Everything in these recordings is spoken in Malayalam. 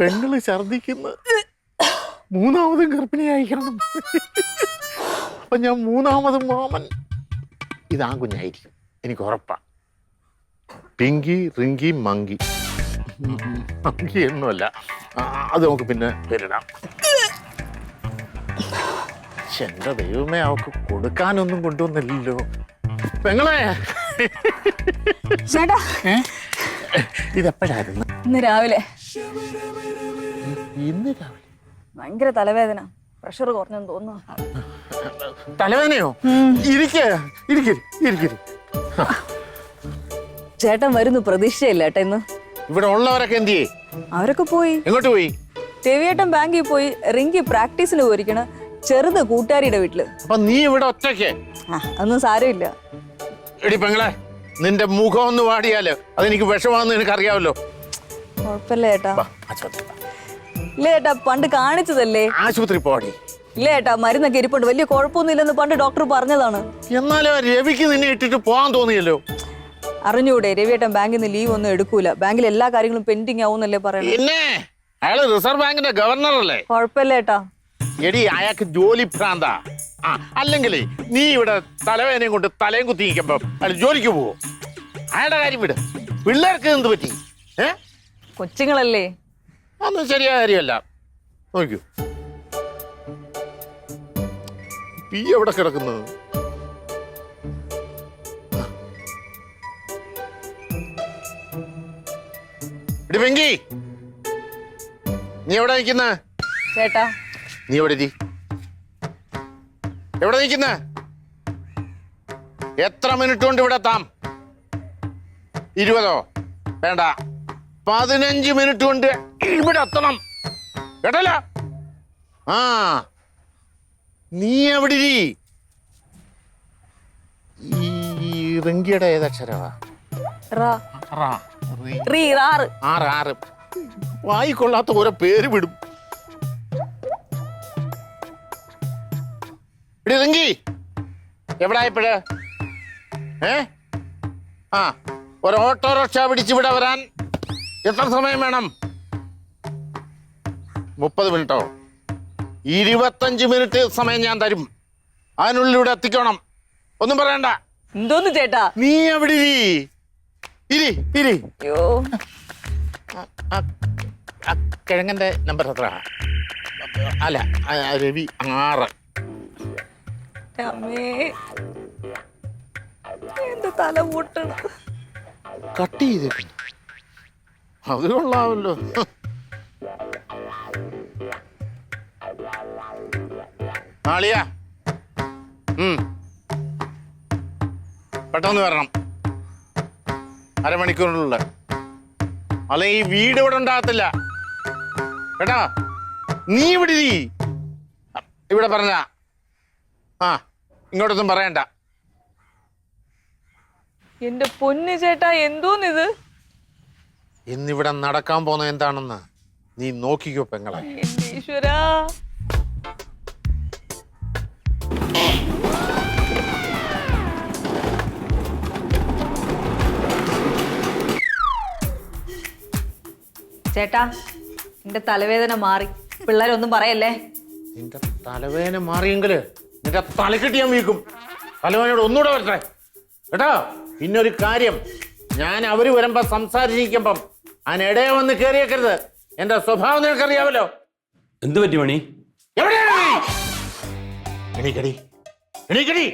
പെങ്ങള് ഛർദിക്കുന്ന മൂന്നാമതും ഗർഭിണിയായിരിക്കണം. അപ്പൊ ഞാൻ മൂന്നാമതും മാമൻ ഇതാ കുഞ്ഞായിരിക്കും, എനിക്ക് ഉറപ്പാ. പിങ്കി റിങ്കി മങ്കി. മങ്കി ഒന്നുമല്ല, അത് നമുക്ക് പിന്നെ പേരിടാം. എന്റെ ദൈവമേ, അവക്ക് കൊടുക്കാനൊന്നും കൊണ്ടുവന്നില്ലല്ലോ പെങ്ങളെ. ഇതെപ്പോഴായിരുന്നു? ഇന്ന് രാവിലെ. ഇന്ന് രാവിലെ ഭയങ്കര തലവേദന, പ്രഷർ കുറഞ്ഞെന്ന് തോന്നുന്നു. തലവേദനയോ? ഇരിക്കരുത്. ചേട്ടൻ വരുന്നു, പ്രതീക്ഷയില്ല ഏട്ടാ ഇന്ന്. ഇവിടെ ഉള്ളവരൊക്കെ എന്ത് ചെയ്യേ? അവരൊക്കെ പോയി. എങ്ങോട്ട് പോയി? രവിയേട്ടൻ ബാങ്കിൽ പോയി, റിങ്കി പ്രാക്ടീസിന് പോയിരിക്കണ, ചെറുത് കൂട്ടുകാരിയുടെ വീട്ടില്. അപ്പൊ നീ ഇവിടെ ഒറ്റയ്ക്ക്? അതൊന്നും സാരമില്ല. എടി പെങ്ങളെ, നിന്റെ മുഖം ഒന്ന് വാടിയാലോ അതെനിക്ക് വിഷമാണെന്ന് എനിക്ക് അറിയാമല്ലോ. കുഴപ്പമില്ല ഏട്ടാ. ഇല്ല ഏട്ടാ, പണ്ട് കാണിച്ചതല്ലേ. ആശുപത്രി പോടി. ഇല്ല ഏട്ടാ, മരുന്നൊക്കെ ഇരിപ്പുണ്ട്, വലിയ കുഴപ്പമൊന്നും ഇല്ലെന്ന് പണ്ട് ഡോക്ടർ പറഞ്ഞതാണ്. എന്നാലും രവിക്ക് നിന്നെ ഇട്ടിട്ട് പോകാൻ തോന്നിയല്ലോ. അറിഞ്ഞൂടെ, രവിയേട്ടൻ ബാങ്കിൽ നിന്ന് ലീവ് ഒന്നും എടുക്കൂല. ബാങ്കിൽ എല്ലാ കാര്യങ്ങളും പെൻഡിങ് ആവുന്നല്ലേ പറയുന്നത്. പിന്നെ അയാള് റിസർവ് ബാങ്കിന്റെ ഗവർണർ അല്ലേ. കുഴപ്പമില്ല ഏട്ടാ. എടി, അയാൾക്ക് ജോലി ഭ്രാന്താ. അല്ലെങ്കിൽ നീ ഇവിടെ തലവേദനയും കൊണ്ട് തലയും കുത്തി നിൽക്കുമ്പോ അയാൾ ജോലിക്ക് പോവോ? അയാളുടെ കാര്യം വിട്. പിള്ളേർക്ക് എന്ത് പറ്റി? കൊച്ചുങ്ങളല്ലേ. അതൊന്നും ശരിയായ കാര്യമല്ല. നോക്കൂ, പി എവിടെ കിടക്കുന്നത്? എടി വെങ്കി, നീ എവിടെ നിൽക്കുന്ന? ചേട്ടാ, നീ എവിടെ നിൽക്കുന്ന? എത്ര മിനിറ്റ് കൊണ്ട് ഇവിടെ എത്താം? 20 വേണ്ട, 15 മിനിറ്റ് കൊണ്ട് ഇവിടെ എത്തണം കേട്ടല്ല. ആ, നീ എവിടെ? ഈ റിങ്കിയുടെ ഏതക്ഷരവാ? ആറ്. വായിക്കൊള്ളാത്ത ഓരോ പേര് വിടും. റിങ്കി എവിടായപ്പോഴ്? ഒരു ഓട്ടോറിക്ഷ പിടിച്ചിവിടെ വരാൻ എത്ര സമയം വേണം? 30 മിനിറ്റോ? 25 മിനിറ്റ് സമയം ഞാൻ തരും. അതിനുള്ളിൽ ഇവിടെ എത്തിക്കണം. ഒന്നും പറയണ്ട. എന്തോന്ന് ചേട്ടാ? നീ എവിടെ? കിഴങ്ങന്റെ നമ്പർ എത്ര? അല്ല, രവി 6. എന്റെ തല പൊട്ടണം. കട്ട് ചെയ്തേക്കുന്നു. അത് കൊള്ളാമല്ലോ. ആളിയാ, പെട്ടെന്ന് വരണം, അരമണിക്കൂറിനുള്ള. അല്ലെങ്കിൽ ഈ വീട് ഇവിടെ ഉണ്ടാകത്തില്ല കേട്ടാ. നീ ഇവിടെ പറഞ്ഞ ഇങ്ങോട്ടൊന്നും പറയണ്ട. എന്റെ പൊന്നു ചേട്ടാ, എന്തോന്നിത്? ഇന്നിവിടെ നടക്കാൻ പോകുന്ന എന്താണെന്ന് നീ നോക്കിക്കോ പെങ്ങളെ. ഈശ്വരാ, ചേട്ടാ, എന്റെ തലവേദന മാറി. പിള്ളേരൊന്നും പറയല്ലേ. നിന്റെ തലവേദന മാറിയെങ്കില് നിന്റെ തലക്കെട്ടി ഞാൻ വീക്കും. തലവേദനയോട് ഒന്നുകൂടെ വരട്ടെ കേട്ടോ. പിന്നൊരു കാര്യം, ഞാൻ അവര് വരുമ്പോ സംസാരിച്ചിരിക്കുമ്പം അതിനിടയെ വന്ന് കയറിയേക്കരുത്. എന്റെ സ്വഭാവം നിനക്കറിയാമല്ലോ. എന്ത് പറ്റി മണി? എണീക്കടി.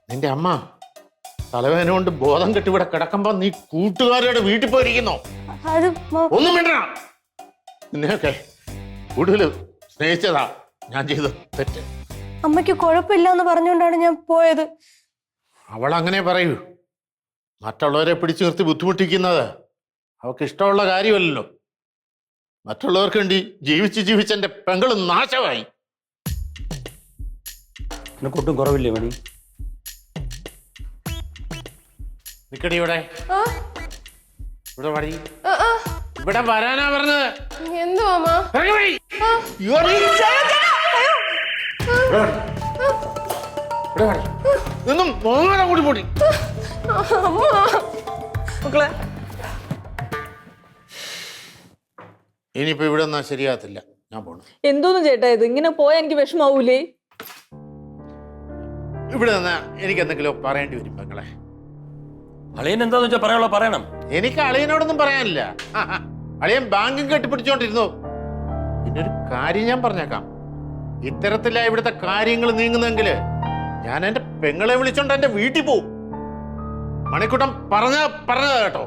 നിന്റെ അമ്മ തലവേദന കൊണ്ട് ബോധം കെട്ടി ഇവിടെ കിടക്കുമ്പോ നീ കൂട്ടുകാരുടെ വീട്ടിൽ പോയിരിക്കുന്നോ? ഒന്നും വേണ്ട. നിന്നെയൊക്കെ കൂടുതൽ സ്നേഹിച്ചതാ ഞാൻ ചെയ്ത തെറ്റ്. അമ്മയ്ക്ക് കുഴപ്പമില്ല എന്ന് പറഞ്ഞുകൊണ്ടാണ് ഞാൻ പോയത്. അവൾ അങ്ങനെ പറയൂ. മറ്റുള്ളവരെ പിടിച്ചു നിർത്തി ബുദ്ധിമുട്ടിക്കുന്നത് അവൾക്ക് ഇഷ്ടമുള്ള കാര്യമല്ലല്ലോ. മറ്റുള്ളവർക്ക് വേണ്ടി ജീവിച്ചെന്റെ പെങ്ങളും നാശമായി. ഒട്ടും കുറവില്ലേ മണി? നിക്കടി ഇവിടെ. ഇവിടെ വരാനാ പറഞ്ഞത്. എന്തോ നിന്നും മോങ്ങാതെ കൂടി പോടി. മക്കളെ, ഇനിയിപ്പോ ഇവിടെ ഒന്നും ശരിയാകത്തില്ല, ഞാൻ പോണം. എന്തോന്ന് ചേട്ടാ ഇത്, ഇങ്ങനെ പോയാൽ എനിക്ക് വിഷമാവൂലേ? ഇവിടെ നിന്ന് എനിക്ക് എന്തെങ്കിലും പറയേണ്ടി വരും പെങ്ങളെ. അളിയൻ എന്താന്ന് വെച്ചാൽ പറയാനുള്ള പറയണം. എനിക്ക് അളിയനോടൊന്നും പറയാനില്ല. അളിയൻ ബാങ്കും കെട്ടിപ്പിടിച്ചോണ്ടിരുന്നു. പിന്നെ ഒരു കാര്യം ഞാൻ പറഞ്ഞേക്കാം, ഇത്തരത്തിലാ ഇവിടുത്തെ കാര്യങ്ങൾ നീങ്ങുന്നെങ്കില് ഞാൻ എന്റെ പെങ്ങളെ വിളിച്ചോണ്ട് എന്റെ വീട്ടിൽ പോവും. മണിക്കൂട്ടം പറഞ്ഞതാ കേട്ടോ.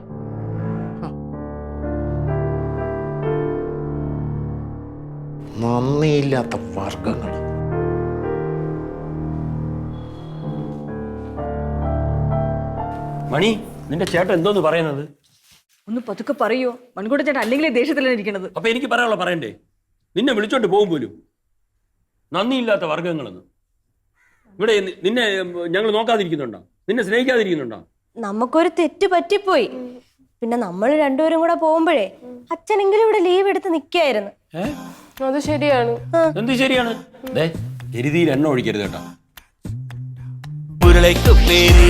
നന്ദിയില്ലാത്ത വർഗങ്ങൾ. മണി, നിന്റെ ചേട്ടൻ എന്തോന്ന് പറയുന്നത്? ഒന്ന് പതുക്കെ പറയോ, മൺകൂട്ട ചേട്ടൻ അല്ലെങ്കിലേ ദേഷ്യത്തിലാണ് ഇരിക്കണത്. അപ്പൊ എനിക്ക് പറയാനുള്ള പറയണ്ടേ? നിന്നെ വിളിച്ചോണ്ട് പോകും പോലും. നന്ദിയില്ലാത്ത വർഗങ്ങളെന്ന്. ഇവിടെ നിന്നെ ഞങ്ങൾ നോക്കാതിരിക്കുന്നുണ്ടോ? നിന്നെ സ്നേഹിക്കാതിരിക്കുന്നുണ്ടോ? നമുക്കൊരു തെറ്റ് പറ്റിപ്പോയി. പിന്നെ നമ്മൾ രണ്ടുപേരും കൂടെ പോകുമ്പോഴേ അച്ഛനെങ്കിലും ഇവിടെ ലീവ് എടുത്ത് നിൽക്കായിരുന്നു. അത് ശരിയാണ്. എന്ത് ശരിയാണ്? എരുതിയിൽ എണ്ണ ഒഴിക്കരുത് കേട്ടോ. ഉരുളയ്ക്ക് പേര്